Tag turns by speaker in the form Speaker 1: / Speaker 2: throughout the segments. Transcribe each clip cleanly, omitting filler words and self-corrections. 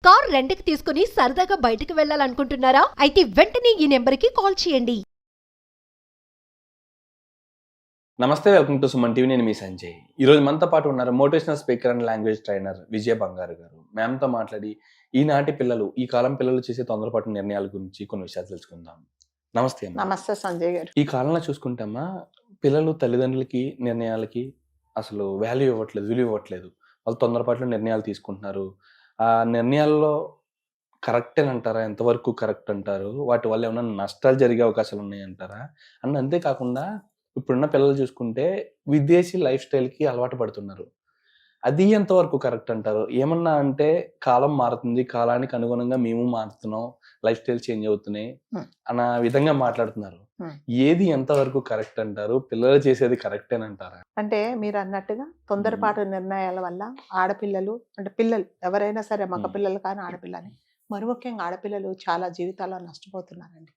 Speaker 1: Car రెంట్‌కి తీసుకుని సరదాగా బయటికి వెళ్ళాలనుకుంటున్నారా? అయితే వెంటనే ఈ నెంబర్‌కి కాల్ చేయండి.
Speaker 2: నమస్తే, వెల్కమ్ టు సుమన్ టీవీ. నేను మీ సంజయ్. ఈరోజు మనతో పాటు ఉన్నారు motivational speaker and language trainer Vijaya Bangaru గారు. మ్యామ్తో మాట్లాడి ఈనాటి పిల్లలు, ఈ కాలం పిల్లలు చేసే తొందరపాటు నిర్ణయాల గురించి కొన్ని విషయాలు తెలుసుకుందాం. నమస్తే అమ్మా.
Speaker 3: నమస్తే సంజయ్ గారు.
Speaker 2: ఈ కాలంలో చూసుకుంటామా, పిల్లలు తల్లిదండ్రులకి నిర్ణయాలకి అసలు వాల్యూ ఇవ్వట్లేదు, విలువ ఇవ్వట్లేదు. వాళ్ళు తొందరపాటులో నిర్ణయాలు తీసుకుంటున్నారు. ఆ నిర్ణయాల్లో కరెక్టేనంటారా? ఎంతవరకు కరెక్ట్ అంటారు? వాటి వల్ల ఏమైనా నష్టాలు జరిగే అవకాశాలు ఉన్నాయంటారా? అంతేకాకుండా ఇప్పుడున్న పిల్లలు చూసుకుంటే విదేశీ లైఫ్ స్టైల్‌కి అలవాటు పడుతున్నారు. అది ఎంతవరకు కరెక్ట్ అంటారు? ఏమన్నా అంటే కాలం మారుతుంది, కాలానికి అనుగుణంగా మేము మారుతున్నాం, లైఫ్ స్టైల్ చేంజ్ అవుతున్నాయి
Speaker 3: హ్మ్.
Speaker 2: అన్న విధంగా మాట్లాడుతున్నారు.
Speaker 3: హ్మ్.
Speaker 2: ఏది ఎంతవరకు కరెక్ట్ అంటారు? పిల్లలు చేసేది కరెక్టేనంటారా?
Speaker 3: అంటే మీరు అన్నట్టుగా తొందరపాటు నిర్ణయాల వల్ల ఆడపిల్లలు అంటే పిల్లలు ఎవరైనా సరే మగ పిల్లలు కానీ ఆడపిల్లని మరి ముఖ్యంగా ఆడపిల్లలు చాలా జీవితాల్లో నష్టపోతున్నారండి.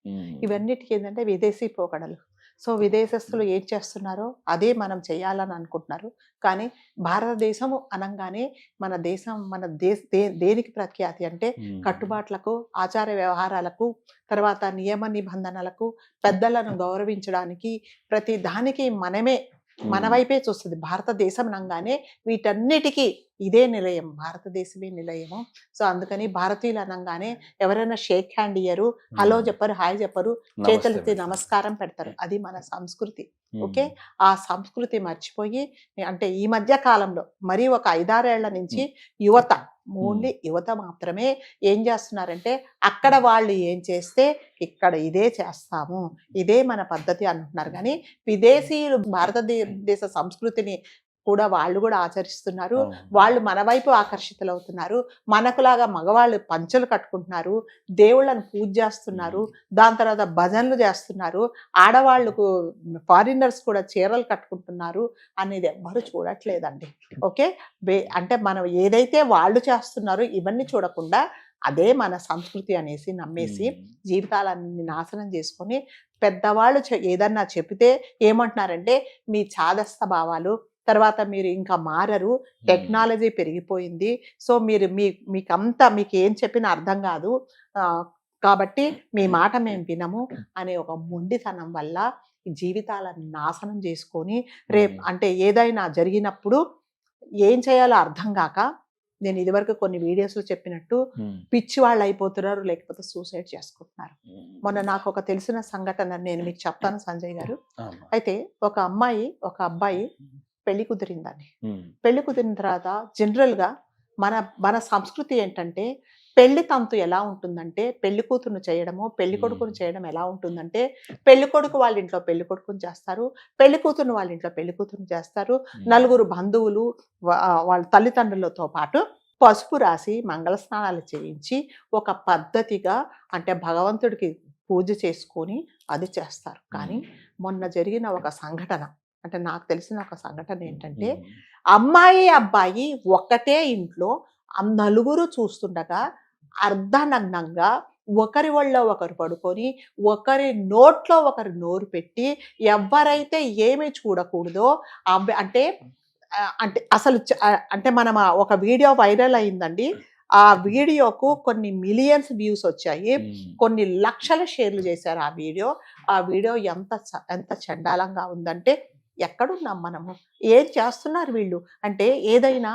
Speaker 3: ఇవన్నిటికీ ఏంటంటే విదేశీ పోకడలు. సో విదేశస్తులు ఏం చేస్తున్నారో అదే మనం చేయాలని అనుకుంటున్నారు. కానీ భారతదేశము అనంగానే మన దేశం దేనికి ప్రఖ్యాతి అంటే కట్టుబాట్లకు, ఆచార వ్యవహారాలకు, తర్వాత నియమ నిబంధనలకు, పెద్దలను గౌరవించడానికి, ప్రతి దానికి మన వైపే చూస్తుంది. భారతదేశం అనగానే వీటన్నిటికీ ఇదే నిలయం, భారతదేశమే నిలయము. సో అందుకని భారతీయులు అనగానే ఎవరైనా షేక్ హ్యాండ్ ఇయ్యరు, హలో చెప్పరు, హాయ్ చెప్పరు, చేతులెత్తి నమస్కారం పెడతారు. అది మన సంస్కృతి. ఓకే, ఆ సంస్కృతి మర్చిపోయి అంటే ఈ మధ్య కాలంలో మరి ఒక 5-6 ఏళ్ల నుంచి యువత, ఓన్లీ యువత మాత్రమే ఏం చేస్తున్నారంటే అక్కడ వాళ్ళు ఏం చేస్తే ఇక్కడ ఇదే చేస్తాము, ఇదే మన పద్ధతి అంటున్నారు. కానీ విదేశీయులు భారతదేశ సంస్కృతిని కూడా వాళ్ళు కూడా ఆచరిస్తున్నారు. వాళ్ళు మన వైపు ఆకర్షితులవుతున్నారు. మనకులాగా మగవాళ్ళు పంచెలు కట్టుకుంటున్నారు, దేవుళ్ళని పూజ చేస్తున్నారు, దాని తర్వాత భజనలు చేస్తున్నారు, ఆడవాళ్ళకు ఫారినర్స్ కూడా చీరలు కట్టుకుంటున్నారు అనేది ఎవ్వరు చూడట్లేదండి. ఓకే, అంటే మనం ఏదైతే వాళ్ళు చేస్తున్నారో ఇవన్నీ చూడకుండా అదే మన సంస్కృతి అనేసి నమ్మేసి జీవితాలన్నీ నాశనం చేసుకొని పెద్దవాళ్ళు ఏదన్నా చెబితే ఏమంటున్నారంటే మీ చాదస్త భావాలు, తర్వాత మీరు ఇంకా మారరు, టెక్నాలజీ పెరిగిపోయింది, సో మీకు ఏం చెప్పినా అర్థం కాదు, కాబట్టి మీ మాట మేము వినము అనే ఒక మొండితనం వల్ల ఈ జీవితాలను నాశనం చేసుకొని రేపు అంటే ఏదైనా జరిగినప్పుడు ఏం చేయాలో అర్థం కాక, నేను ఇదివరకు కొన్ని వీడియోస్లో చెప్పినట్టు పిచ్చి వాళ్ళు అయిపోతున్నారు, లేకపోతే సూసైడ్ చేసుకుంటున్నారు. మొన్న నాకు ఒక తెలిసిన సంఘటన నేను మీకు చెప్తాను సంజయ్ గారు. అయితే ఒక అబ్బాయి పెళ్లి కుదిరిందండి. పెళ్లి కుదిరిన తర్వాత జనరల్గా మన సంస్కృతి ఏంటంటే పెళ్లి తంతు ఎలా ఉంటుందంటే పెళ్లి కూతురును చేయడము, పెళ్లి కొడుకును చేయడం ఎలా ఉంటుందంటే పెళ్లి కొడుకు వాళ్ళ ఇంట్లో పెళ్లి కొడుకుని చేస్తారు, పెళ్లి కూతురును వాళ్ళ ఇంట్లో పెళ్లి కూతురుని చేస్తారు, నలుగురు బంధువులు వాళ్ళ తల్లిదండ్రులతో పాటు పసుపు రాసి మంగళ స్నానాలు చేయించి ఒక పద్ధతిగా అంటే భగవంతుడికి పూజ చేసుకొని అది చేస్తారు. కానీ మొన్న జరిగిన ఒక సంఘటన అంటే నాకు తెలిసిన ఒక సంఘటన ఏంటంటే అమ్మాయి అబ్బాయి ఒక్కటే ఇంట్లో నలుగురు చూస్తుండగా అర్ధనగ్నంగా ఒకరి ఒళ్ళో ఒకరు పడుకొని ఒకరి నోట్లో ఒకరు నోరు పెట్టి ఎవరైతే ఏమీ చూడకూడదో అంటే అసలు అంటే మనం ఒక వీడియో వైరల్ అయిందండి. ఆ వీడియోకు కొన్ని మిలియన్స్ వ్యూస్ వచ్చాయి, కొన్ని లక్షల షేర్లు చేశారు ఆ వీడియో ఎంత చండాలంగా ఉందంటే ఎక్కడున్నాం మనము, ఏం చేస్తున్నారు వీళ్ళు అంటే ఏదైనా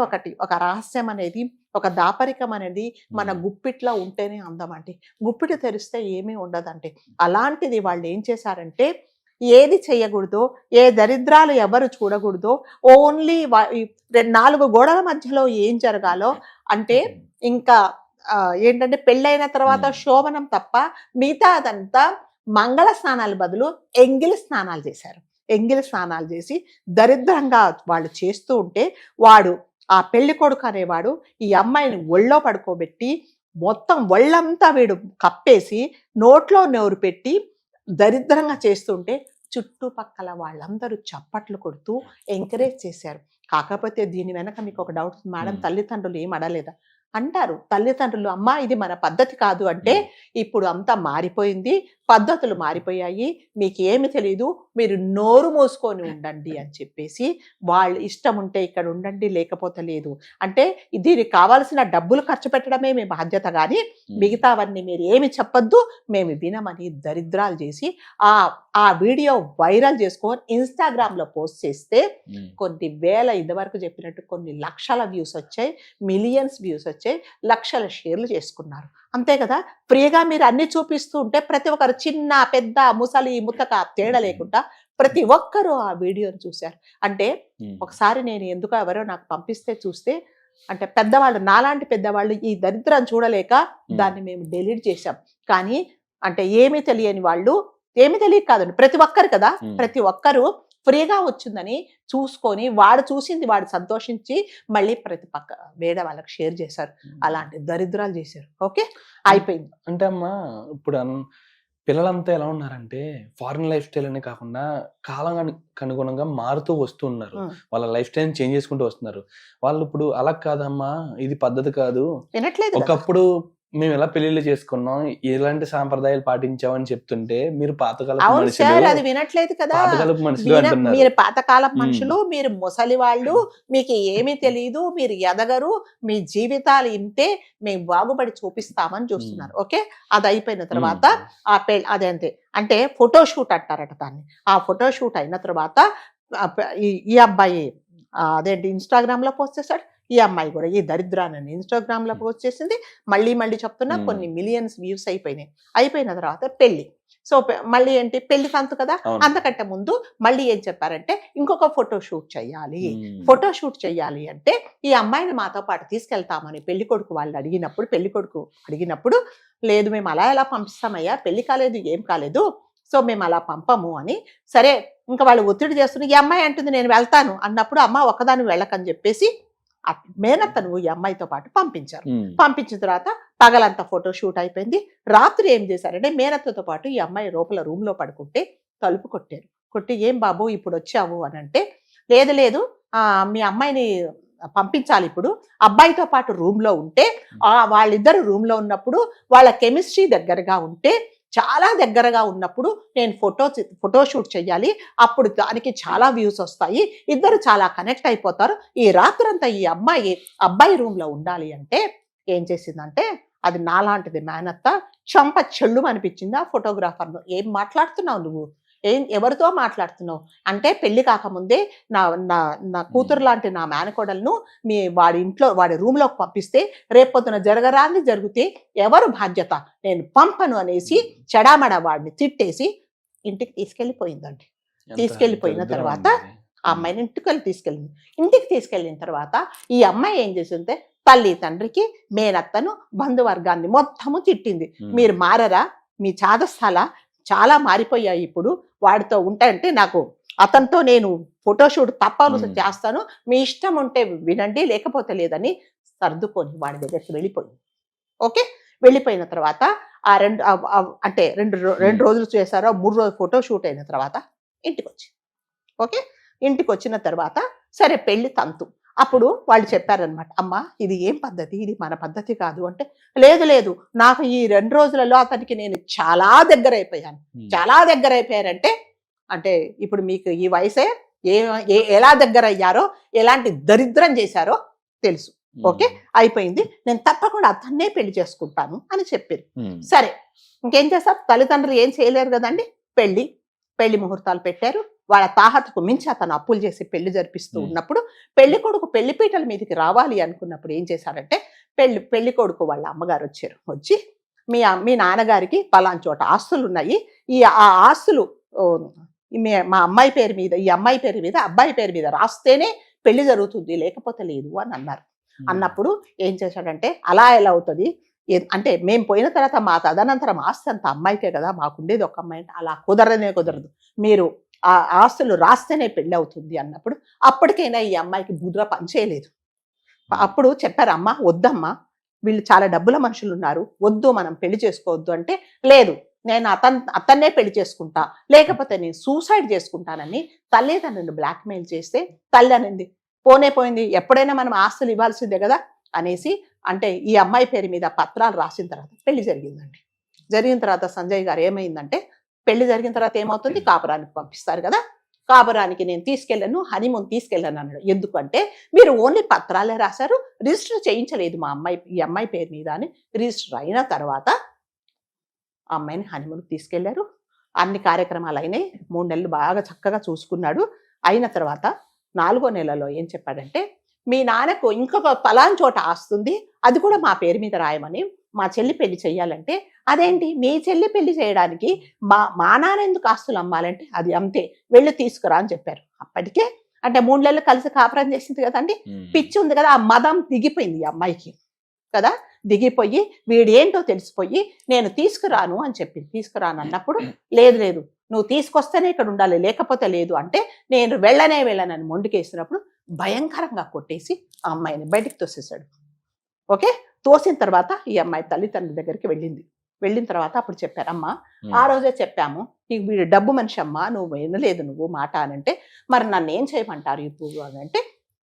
Speaker 3: ఒకటి ఒక రహస్యం అనేది, ఒక దాపరికం అనేది మన గుప్పిట్లో ఉంటేనే అందం అండి. గుప్పిటి తెరిస్తే ఏమీ ఉండదండి. అలాంటిది వాళ్ళు ఏం చేశారంటే ఏది చేయకూడదో, ఏ దరిద్రాలు ఎవరు చూడకూడదో, ఓన్లీ 4 గోడల మధ్యలో ఏం జరగాలో అంటే ఇంకా ఏంటంటే పెళ్ళైన తర్వాత శోభనం తప్ప మిగతా అదంతా మంగళ స్నానాల బదులు ఎంగిలి స్నానాలు చేశారు. ఎంగిలి స్నానాలు చేసి దరిద్రంగా వాళ్ళు చేస్తూ ఉంటే వాడు ఆ పెళ్లి కొడుకు అనేవాడు ఈ అమ్మాయిని ఒళ్ళో పడుకోబెట్టి మొత్తం ఒళ్ళంతా వీడు కప్పేసి నోట్లో నోరు పెట్టి దరిద్రంగా చేస్తుంటే చుట్టుపక్కల వాళ్ళందరూ చప్పట్లు కొడుతూ ఎంకరేజ్ చేశారు. కాకపోతే దీని వెనక మీకు ఒక డౌట్, మేడం తల్లిదండ్రులు ఏం అడలేదా? అంటారు తల్లిదండ్రులు, అమ్మా ఇది మన పద్ధతి కాదు అంటే, ఇప్పుడు అంతా మారిపోయింది, పద్ధతులు మారిపోయాయి, మీకు ఏమి తెలియదు, మీరు నోరు మూసుకొని ఉండండి అని చెప్పేసి, వాళ్ళు ఇష్టం ఉంటే ఇక్కడ ఉండండి లేకపోతే లేదు అంటే, దీనికి కావాల్సిన డబ్బులు ఖర్చు పెట్టడమే మీ బాధ్యత, కానీ మిగతావన్నీ మీరు ఏమి చెప్పొద్దు, మేము వినమని దరిద్రాలు చేసి ఆ వీడియో వైరల్ చేసుకొని ఇన్స్టాగ్రామ్లో పోస్ట్ చేస్తే కొన్ని వేల, ఇదివరకు చెప్పినట్టు కొన్ని లక్షల వ్యూస్ వచ్చాయి, మిలియన్స్ వ్యూస్ వచ్చాయి, లక్షల షేర్లు చేసుకున్నారు. అంతే కదా, ఫ్రీగా మీరు అన్ని చూపిస్తూ ఉంటే ప్రతి ఒక్కరు, చిన్న పెద్ద ముసలి ముతక తేడా లేకుండా ప్రతి ఒక్కరూ ఆ వీడియోని చూశారు. అంటే ఒకసారి నేను ఎందుకో ఎవరో నాకు పంపిస్తే చూస్తే, అంటే పెద్దవాళ్ళు, నాలాంటి పెద్దవాళ్ళు ఈ దరిద్రం చూడలేక దాన్ని మేము డిలీట్ చేశాం. కానీ అంటే ఏమీ తెలియని వాళ్ళు, ఏమి తెలియక కాదండి, ప్రతి ఒక్కరు కదా, ప్రతి ఒక్కరు ఫ్రీగా వచ్చిందని చూసుకొని వాడు చూసింది వాడు సంతోషించి మళ్ళీ ప్రతి పక్క వేరే వాళ్ళకి షేర్ చేశారు. అలాంటి దరిద్రాలు చేశారు. ఓకే, అయిపోయింది.
Speaker 2: అంటే అమ్మా, ఇప్పుడు పిల్లలంతా ఎలా ఉన్నారంటే ఫారిన్ లైఫ్ స్టైల్ అనే కాకుండా కాలానికి అనుగుణంగా మారుతూ వస్తూ ఉన్నారు. వాళ్ళ లైఫ్ స్టైల్ చేంజ్ చేసుకుంటూ వస్తున్నారు. వాళ్ళు ఇప్పుడు అలా కాదమ్మా, ఇది పద్ధతి కాదు,
Speaker 3: వినట్లేదు.
Speaker 2: ఒకప్పుడు మేము ఎలా పెళ్లిళ్ళు చేసుకున్నాం, ఎలాంటి సాంప్రదాయాలు పాటించామని చెప్తుంటే మీరు పాతకాలపు మనుషులు,
Speaker 3: అది వినట్లేదు కదా,
Speaker 2: పాతకాలపు మనుషులు అంటున్నారు.
Speaker 3: మీరు పాతకాలపు మనుషులు, మీరు ముసలి వాళ్ళు, మీకు ఏమీ తెలియదు, మీరు ఎదగరు, మీ జీవితాలు ఇంతే, మేము బాగుపడి చూపిస్తామని చూస్తున్నారు. ఓకే, అది అయిపోయిన తర్వాత అదే అంతే, అంటే ఫోటోషూట్ అంటారట దాన్ని. ఆ ఫోటోషూట్ అయిన తర్వాత ఈ అబ్బాయి అదేంటి ఇన్స్టాగ్రామ్ లో పోస్ట్ చేశాడు, ఈ అమ్మాయి కూడా ఈ దరిద్రాన్ని ఇన్స్టాగ్రామ్ లో పోస్ట్ చేసింది. మళ్ళీ చెప్తున్నా, కొన్ని మిలియన్స్ వ్యూస్ అయిపోయినాయి. అయిపోయిన తర్వాత పెళ్లి. సో మళ్ళీ ఏంటి, పెళ్లి తంతు కదా, అంతకంటే ముందు మళ్ళీ ఏం చెప్పారంటే ఇంకొక ఫోటోషూట్ చెయ్యాలి. ఫోటోషూట్ చెయ్యాలి అంటే ఈ అమ్మాయిని మాతో పాటు తీసుకెళ్తామని పెళ్లి కొడుకు వాళ్ళు అడిగినప్పుడు లేదు, మేము అలా ఎలా పంపిస్తామయ్యా, పెళ్లి కాలేదు, ఏం కాలేదు, సో మేము అలా పంపము అని. సరే, ఇంకా వాళ్ళు ఒత్తిడి చేస్తున్నారు. ఈ అమ్మాయి అంటుంది నేను వెళ్తాను అన్నప్పుడు, అమ్మ ఒకదాని వెళ్ళకని చెప్పేసి మేనత్తను ఈ అమ్మాయితో పాటు పంపించారు. పంపించిన తర్వాత పగలంతా ఫోటో షూట్ అయిపోయింది. రాత్రి ఏం చేశారంటే మేనత్తతో పాటు ఈ అమ్మాయి లోపల రూమ్ లో పడుకుంటే తలుపు కొట్టారు. కొట్టి ఏం బాబు ఇప్పుడు వచ్చావు అని అంటే, లేదు మీ అమ్మాయిని పంపించాలి, ఇప్పుడు అబ్బాయితో పాటు రూమ్ లో ఉంటే, వాళ్ళిద్దరు రూమ్ లో ఉన్నప్పుడు వాళ్ళ కెమిస్ట్రీ దగ్గరగా ఉంటే, చాలా దగ్గరగా ఉన్నప్పుడు నేను ఫోటోషూట్ చెయ్యాలి, అప్పుడు దానికి చాలా వ్యూస్ వస్తాయి, ఇద్దరు చాలా కనెక్ట్ అయిపోతారు, ఈ రాత్రంతా ఈ అబ్బాయి రూమ్ లో ఉండాలి అంటే ఏం చేసిందంటే, అది నాలాంటిది మేనత్త చంప చెల్లు అనిపించింది ఆ ఫోటోగ్రాఫర్ను. ఏం మాట్లాడుతున్నావు నువ్వు, ఎవరితో మాట్లాడుతున్నావు అంటే, పెళ్లి కాకముందే నా కూతురు లాంటి నా మేనకోడలను వాడి రూమ్ లోకి పంపిస్తే రేపొద్దున జరగరాంది జరిగితే ఎవరు బాధ్యత, నేను పంపను అనేసి చెడామడ వాడిని తిట్టేసి ఇంటికి తీసుకెళ్లిపోయిందండి. తీసుకెళ్లిపోయిన తర్వాత ఆ అమ్మాయిని ఇంటికి తీసుకెళ్ళిన తర్వాత ఈ అమ్మాయి ఏం చేసిందంటే, తల్లి తండ్రికి మేనత్తను బంధువర్గాన్ని మొత్తము తిట్టింది. మీరు మారరా, మీ చాదస్తాల చాలా మారిపోయాయి, ఇప్పుడు వాడితో ఉంటాయంటే నాకు అతనితో నేను ఫోటోషూట్ తప్పను చేస్తాను, మీ ఇష్టం ఉంటే వినండి లేకపోతే లేదని సర్దుకొని వాడి దగ్గరికి వెళ్ళిపోయింది. ఓకే, వెళ్ళిపోయిన తర్వాత ఆ రెండు రోజులు చేశారో 3 రోజులు ఫోటోషూట్ అయిన తర్వాత ఇంటికి వచ్చింది. ఓకే, ఇంటికి వచ్చిన తర్వాత సరే పెళ్లి తంతు. అప్పుడు వాళ్ళు చెప్పారనమాట, అమ్మ ఇది ఏం పద్ధతి, ఇది మన పద్ధతి కాదు అంటే, లేదు నాకు ఈ 2 రోజులలో అతనికి నేను చాలా దగ్గర అయిపోయాను. చాలా దగ్గర అయిపోయారంటే, అంటే ఇప్పుడు మీకు ఈ వయసే ఎలా దగ్గర అయ్యారో, ఎలాంటి దరిద్రం చేశారో తెలుసు. ఓకే, అయిపోయింది, నేను తప్పకుండా అతన్నే పెళ్లి చేసుకుంటాను అని చెప్పారు. సరే, ఇంకేం చేస్తారు, తల్లిదండ్రులు ఏం చేయలేరు కదండి. పెళ్లి ముహూర్తాలు పెట్టారు. వాళ్ళ తాహతకు మించి అతను అప్పులు చేసి పెళ్లి జరిపిస్తూ ఉన్నప్పుడు, పెళ్లి కొడుకు పెళ్లి పీటల మీదకి రావాలి అనుకున్నప్పుడు ఏం చేశారంటే, పెళ్లి కొడుకు వాళ్ళ అమ్మగారు వచ్చి మీ నాన్నగారికి పలానా చోట ఆస్తులు ఉన్నాయి, ఆ ఆస్తులు మా అమ్మాయి పేరు మీద, ఈ అమ్మాయి పేరు మీద అబ్బాయి పేరు మీద రాస్తేనే పెళ్లి జరుగుతుంది, లేకపోతే లేదు అని అన్నారు. అన్నప్పుడు ఏం చేశాడంటే, అలా ఎలా అవుతుంది అంటే, మేము పోయిన తర్వాత మా తదనంతరం ఆస్తి అంత అమ్మాయికే కదా, మాకుండేది ఒక అమ్మాయి అంటే, అలా కుదరదు, మీరు ఆ ఆస్తులు రాస్తేనే పెళ్లి అవుతుంది అన్నప్పుడు, అప్పటికైనా ఈ అమ్మాయికి బుర్ర పనిచేయలేదు. అప్పుడు చెప్పారు, అమ్మ వద్దమ్మా, వీళ్ళు చాలా డబ్బుల మనుషులు ఉన్నారు, వద్దు మనం పెళ్లి చేసుకోవద్దు అంటే, లేదు నేను అతన్నే పెళ్లి చేసుకుంటా, లేకపోతే నేను సూసైడ్ చేసుకుంటానని తల్లిదండ్రులను బ్లాక్మెయిల్ చేస్తే, తల్లి అనింది పోయింది, ఎప్పుడైనా మనం ఆస్తులు ఇవ్వాల్సిందే కదా, అనేసి అంటే ఈ అమ్మాయి పేరు మీద పత్రాలు రాసిన తర్వాత పెళ్లి జరిగిందండి. జరిగిన తర్వాత సంజయ్ గారు ఏమైందంటే, పెళ్లి జరిగిన తర్వాత ఏమవుతుంది, కాపురానికి పంపిస్తారు కదా, కాపురానికి నేను తీసుకెళ్ళాను, హనీమూన్ తీసుకెళ్ళాను అన్నాడు. ఎందుకంటే మీరు ఓన్లీ పత్రాలే రాశారు, రిజిస్టర్ చేయించలేదు ఈ అమ్మాయి పేరు మీద అని. రిజిస్టర్ అయిన తర్వాత ఆ అమ్మాయిని హనీమూన్కి తీసుకెళ్లారు. అన్ని కార్యక్రమాలు అయినాయి. 3 నెలలు బాగా చక్కగా చూసుకున్నాడు. అయిన తర్వాత 4వ నెలలో ఏం చెప్పాడంటే, మీ నాన్నకు ఇంకొక పలాన్ చోట ఆస్తుంది, అది కూడా మా పేరు మీద రాయమని, మా చెల్లి పెళ్లి చెయ్యాలంటే, అదేంటి మీ చెల్లి పెళ్లి చేయడానికి మా నాన్న ఎందుకు ఆస్తులు అమ్మాలంటే, అది అంతే, వెళ్ళి తీసుకురా అని చెప్పారు. అప్పటికే అంటే 3 నెలలు కలిసి కాపురం చేసింది కదండి, పిచ్చి ఉంది కదా, ఆ మదం దిగిపోయింది ఈ అమ్మాయికి కదా, దిగిపోయి వీడేంటో తెలిసిపోయి నేను తీసుకురాను అని చెప్పింది. తీసుకురాను అన్నప్పుడు, లేదు నువ్వు తీసుకొస్తేనే ఇక్కడ ఉండాలి, లేకపోతే లేదు అంటే, నేను వెళ్ళనని మొండికేసినప్పుడు భయంకరంగా కొట్టేసి ఆ అమ్మాయిని బయటికి తోసేశాడు. ఓకే, తోసిన తర్వాత ఈ అమ్మాయి తల్లిదండ్రుల దగ్గరికి వెళ్ళిన తర్వాత అప్పుడు చెప్పారు, అమ్మా ఆ రోజే చెప్పాము, నీకు వీడు డబ్బు మనిషి అమ్మా, నువ్వు వినలేదు నువ్వు మాట అనంటే, మరి నన్ను ఏం చేయమంటారు ఇప్పుడు అని అంటే,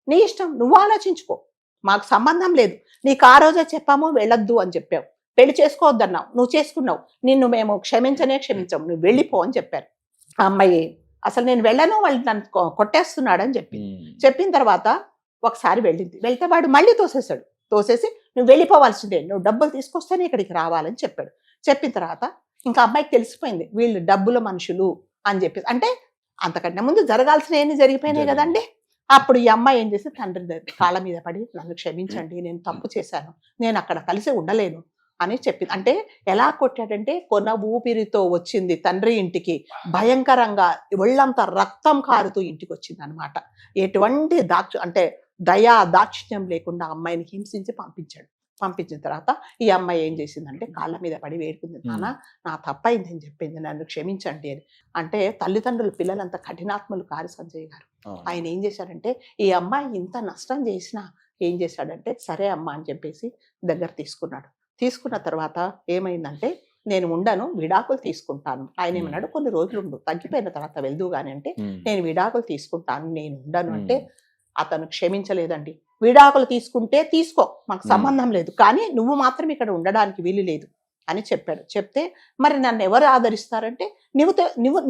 Speaker 3: నీ ఇష్టం, నువ్వు ఆలోచించుకో, మాకు సంబంధం లేదు, నీకు ఆ రోజే చెప్పాము వెళ్ళొద్దు అని చెప్పావు, పెళ్లి చేసుకోవద్దన్నావు, నువ్వు చేసుకున్నావు, నిన్ను మేము క్షమించము, నువ్వు వెళ్ళిపో అని చెప్పారు. ఆ అమ్మాయి అసలు నేను వెళ్ళను, వాళ్ళు నన్ను కొట్టేస్తున్నాడని చెప్పిన తర్వాత ఒకసారి వెళ్తే వాడు మళ్ళీ తోసేసి నువ్వు వెళ్ళిపోవాల్సిందే, నువ్వు డబ్బులు తీసుకొస్తేనే ఇక్కడికి రావాలని చెప్పాడు. చెప్పిన తర్వాత ఇంకా అమ్మాయికి తెలిసిపోయింది వీళ్ళు డబ్బుల మనుషులు అని చెప్పేసి. అంటే అంతకంటే ముందు జరగాల్సిన ఏమి జరిగిపోయినాయి కదండి. అప్పుడు ఈ అమ్మాయి ఏం చేసి తండ్రి కాళ్ళ మీద పడి, నన్ను క్షమించండి, నేను తప్పు చేశాను, నేను అక్కడ కలిసి ఉండలేను అని చెప్పింది. అంటే ఎలా కొట్టాడంటే, కొన ఊపిరితో వచ్చింది తండ్రి ఇంటికి, భయంకరంగా ఒళ్ళంతా రక్తం కారుతూ ఇంటికి వచ్చింది అనమాట. ఎటువంటి దాక్షిణ్యం లేకుండా అమ్మాయిని హింసించి పంపించిన తర్వాత ఈ అమ్మాయి ఏం చేసిందంటే, కాళ్ళ మీద పడి వేడుకుంది, నాన్న నా తప్పైంది అని చెప్పింది, నన్ను క్షమించండి అని. అంటే తల్లిదండ్రులు పిల్లలంతా కఠినాత్ములు కారు సంజయ్ గారు. ఆయన ఏం చేశాడంటే, ఈ అమ్మాయి ఇంత నష్టం చేసినా ఏం చేశాడంటే, సరే అమ్మ అని చెప్పేసి దగ్గర తీసుకున్నాడు. తీసుకున్న తర్వాత ఏమైందంటే, నేను ఉండను, విడాకులు తీసుకుంటాను. ఆయన ఏమన్నాడు, కొన్ని రోజులు ఉండు, తగ్గిపోయిన తర్వాత వెళ్దు గాని అంటే, నేను విడాకులు తీసుకుంటాను, నేను ఉండను అంటే, అతను క్షమించలేదండి. విడాకులు తీసుకుంటే తీసుకో, మాకు సంబంధం లేదు, కానీ నువ్వు మాత్రం ఇక్కడ ఉండడానికి వీలు లేదు అని చెప్పాడు. చెప్తే మరి నన్ను ఎవరు ఆదరిస్తారంటే, నువ్వు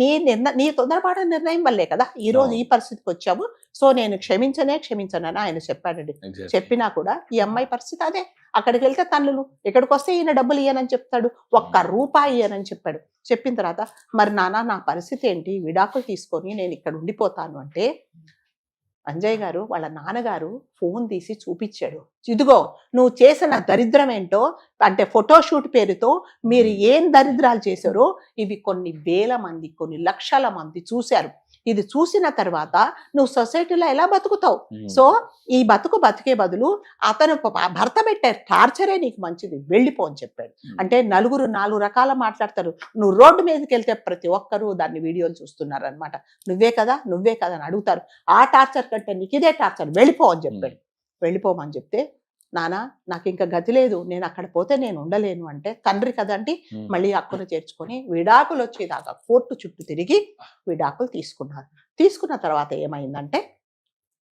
Speaker 3: నీ తొందరపాటు నిర్ణయం వల్లే కదా ఈ రోజు ఈ పరిస్థితికి వచ్చావు, సో నేను క్షమించనని ఆయన చెప్పాడండి. చెప్పినా కూడా ఈ అమ్మాయి పరిస్థితి అదే. అక్కడికి వెళ్తే తల్లులు, ఇక్కడికి వస్తే ఈయన డబ్బులు ఇయ్యనని చెప్తాడు, ₹1 ఇయ్యనని చెప్పాడు. చెప్పిన తర్వాత మరి నాన్న నా పరిస్థితి ఏంటి, విడాకులు తీసుకొని నేను ఇక్కడ ఉండిపోతాను అంటే, అంజయ్ గారు వాళ్ళ నాన్నగారు ఫోన్ తీసి చూపించాడు, ఇదిగో నువ్వు చేసిన దరిద్రం ఏంటో, అంటే ఫోటోషూట్ పేరుతో మీరు ఏం దరిద్రాలు చేశారో ఇవి కొన్ని వేల మంది, కొన్ని లక్షల మంది చూశారు. ఇది చూసిన తర్వాత నువ్వు సొసైటీలో ఎలా బతుకుతావు? సో ఈ బతికే బదులు అతను భర్త పెట్టే టార్చరే నీకు మంచిది, వెళ్ళిపో అని చెప్పాడు. అంటే నలుగురు 4 రకాల మాట్లాడతారు. నువ్వు రోడ్డు మీదకి వెళ్తే ప్రతి ఒక్కరూ దాన్ని వీడియోలు చూస్తున్నారు అనమాట. నువ్వే కదా అని అడుగుతారు. ఆ టార్చర్ కంటే నీకు ఇదే టార్చర్, వెళ్ళిపో అని చెప్పాడు. వెళ్ళిపోమని చెప్తే, నానా నాకు ఇంకా గతి లేదు, నేను అక్కడ పోతే నేను ఉండలేను అంటే, తండ్రి కదండి మళ్ళీ అక్కును చేర్చుకొని విడాకులు వచ్చేదాకా కోర్టు చుట్టూ తిరిగి విడాకులు తీసుకున్నారు. తీసుకున్న తర్వాత ఏమైందంటే,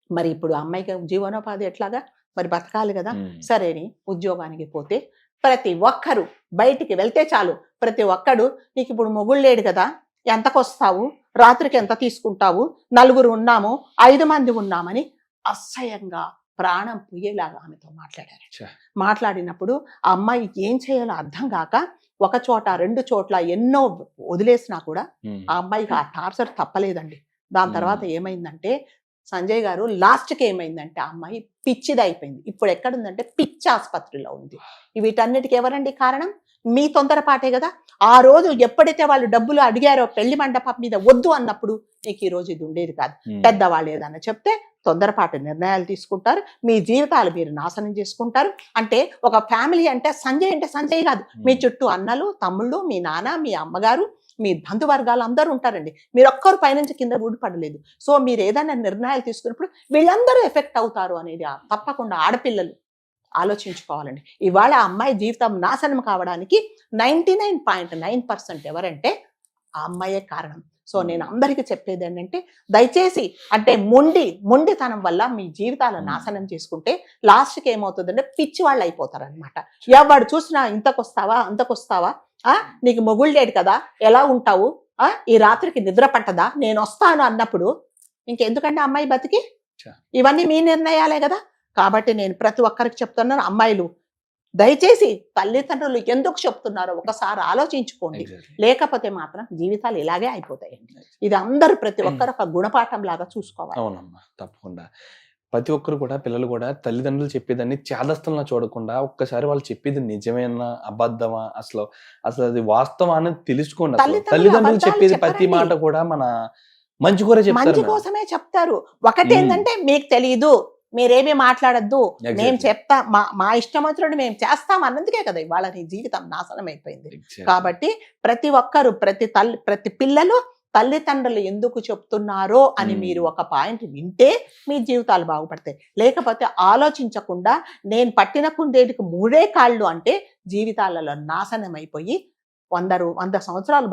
Speaker 3: మరి ఇప్పుడు అమ్మాయికి జీవనోపాధి ఎట్లాగా, మరి బతకాలి కదా. సరేని ఉద్యోగానికి పోతే ప్రతి ఒక్కరు బయటికి వెళ్తే చాలు, ప్రతి ఒక్కడు నీకు ఇప్పుడు మొగుళ్ళు లేడు కదా, ఎంతకొస్తావు, రాత్రికి ఎంత తీసుకుంటావు, 4 ఉన్నాము 5 మంది ఉన్నామని అసహ్యంగా ప్రాణం పోయేలాగా ఆమెతో మాట్లాడినప్పుడు ఆ అమ్మాయి ఏం చేయాలో అర్థం కాక, 1 చోట 2 చోట్ల ఎన్నో వదిలేసినా కూడా ఆ అమ్మాయికి ఆ టార్చర్ తప్పలేదండి. దాని తర్వాత ఏమైందంటే, సంజయ్ గారు లాస్ట్కి ఏమైందంటే, ఆ అమ్మాయి పిచ్చిదైపోయింది. ఇప్పుడు ఎక్కడుందంటే పిచ్చి ఆసుపత్రిలో ఉంది. వీటన్నిటికీ ఎవరండి కారణం? మీ తొందరపాటే కదా. ఆ రోజు ఎప్పుడైతే వాళ్ళు డబ్బులు అడిగారో పెళ్లి మండపం మీద వద్దు అన్నప్పుడు నీకు ఈ రోజు ఇది ఉండేది కాదు. పెద్దవాళ్ళు ఏదన్నా చెప్తే తొందరపాటు నిర్ణయాలు తీసుకుంటారు, మీ జీవితాలు మీరు నాశనం చేసుకుంటారు. అంటే ఒక ఫ్యామిలీ అంటే సంజయ్ కాదు, మీ చుట్టూ అన్నలు, తమ్ముళ్ళు, మీ నాన్న, మీ అమ్మగారు, మీ బంధువర్గాలు అందరూ ఉంటారండి. మీరు ఒక్కరు పైనుంచి కింద ఊడిపడలేదు. సో మీరు ఏదైనా నిర్ణయాలు తీసుకున్నప్పుడు వీళ్ళందరూ ఎఫెక్ట్ అవుతారు అనేది తప్పకుండా ఆడపిల్లలు ఆలోచించుకోవాలండి. ఇవాళ అమ్మాయి జీవితం నాశనం కావడానికి 99.9% ఎవరంటే ఆ అమ్మాయే కారణం. సో నేను అందరికీ చెప్పేది ఏంటంటే దయచేసి అంటే మొండితనం వల్ల మీ జీవితాలను నాశనం చేసుకుంటే లాస్ట్కి ఏమవుతుందంటే పిచ్చి వాళ్ళు అయిపోతారు అనమాట. ఎవడు చూసినా ఇంతకొస్తావా అంతకొస్తావా, నీకు మొగుళ్ళు లేడు కదా, ఎలా ఉంటావు, ఈ రాత్రికి నిద్ర పట్టదా, నేను వస్తాను అన్నప్పుడు ఇంకెందుకంటే అమ్మాయి బతికి. ఇవన్నీ మీ నిర్ణయాలే కదా. కాబట్టి నేను ప్రతి ఒక్కరికి చెప్తున్నాను, అమ్మాయిలు దయచేసి తల్లిదండ్రులు ఎందుకు చెప్తున్నారో ఒకసారి ఆలోచించుకోండి, లేకపోతే మాత్రం జీవితాలు ఇలాగే అయిపోతాయండి. ఇది అందరూ ప్రతి ఒక్కరు ఒక గుణపాఠం లాగా చూసుకోవాలి.
Speaker 2: అవునమ్మా, తప్పకుండా. ప్రతి ఒక్కరు కూడా, పిల్లలు కూడా తల్లిదండ్రులు చెప్పేదాన్ని చేదస్తంలా చూడకుండా ఒక్కసారి వాళ్ళు చెప్పేది నిజమేనా అబద్ధమా, అసలు అది వాస్తవం అనేది తెలుసుకోండి. తల్లిదండ్రులు చెప్పేది ప్రతి మాట కూడా మన మంచి
Speaker 3: కోసమే చెప్తారు. ఒకటి ఏంటంటే మీకు తెలియదు, మీరేమీ మాట్లాడద్దు, మేము చెప్తా, మా ఇష్టం వచ్చినట్టు మేము చేస్తాం అన్నందుకే కదా ఇవాళ నీ జీవితం నాశనం అయిపోయింది. కాబట్టి ప్రతి ఒక్కరు, ప్రతి పిల్లలు తల్లిదండ్రులు ఎందుకు చెప్తున్నారో అని మీరు ఒక పాయింట్ వింటే మీ జీవితాలు బాగుపడతాయి. లేకపోతే ఆలోచించకుండా నేను పట్టిన కుందేటికి 3 కాళ్ళు అంటే జీవితాలలో నాశనం అయిపోయి 100 సంవత్సరాలు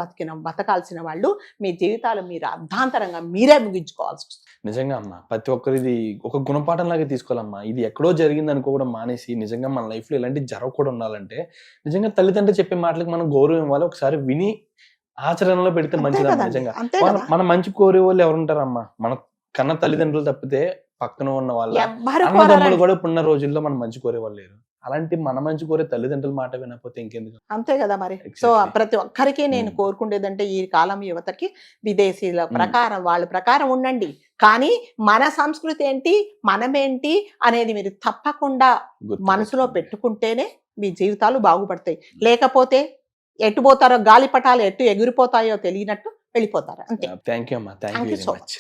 Speaker 3: బతకాల్సిన వాళ్ళు మీ జీవితాలు మీరు అర్ధాంతరంగా మీరే ముగించుకోవాల్సి వస్తుంది.
Speaker 2: నిజంగా అమ్మ, ప్రతి ఒక్కరిది ఒక గుణపాఠం లాగా తీసుకోవాలమ్మా. ఇది ఎక్కడో జరిగింది అనుకోవడం మానేసి నిజంగా మన లైఫ్ లో ఇలాంటి జరగకూడదు ఉండాలంటే నిజంగా తల్లిదండ్రులు చెప్పే మాటలకు మనం గౌరవం ఇవ్వాలి. ఒకసారి విని ఆచరణలో పెడితే మంచిదమ్మా. నిజంగా మన మంచి కోరే వాళ్ళు ఎవరుంటారమ్మా? మన కన్నా తల్లిదండ్రులు తప్పితే పక్కన ఉన్న వాళ్ళ అన్నదమ్ములు కూడా ఇప్పుడున్న రోజుల్లో మనం మంచి కోరే వాళ్ళు లేరు. అలాంటి మన మంచి కోరే తల్లిదండ్రుల మాట వినకపోతే ఇంకెందుకు?
Speaker 3: అంతే కదా మరి. సో ప్రతి ఒక్కరికి నేను కోరుకుండేదంటే ఈ కాలం యువతకి విదేశీల ప్రకారం వాళ్ళ ప్రకారం ఉండండి, కానీ మన సంస్కృతి ఏంటి, మనమేంటి అనేది మీరు తప్పకుండా మనసులో పెట్టుకుంటేనే మీ జీవితాలు బాగుపడతాయి. లేకపోతే ఎటు పోతారో, గాలిపటాలు ఎటు ఎగిరిపోతాయో తెలియనట్టు వెళ్ళిపోతారు. అంతే.
Speaker 2: థ్యాంక్ యూ అమ్మా. Thank you so much.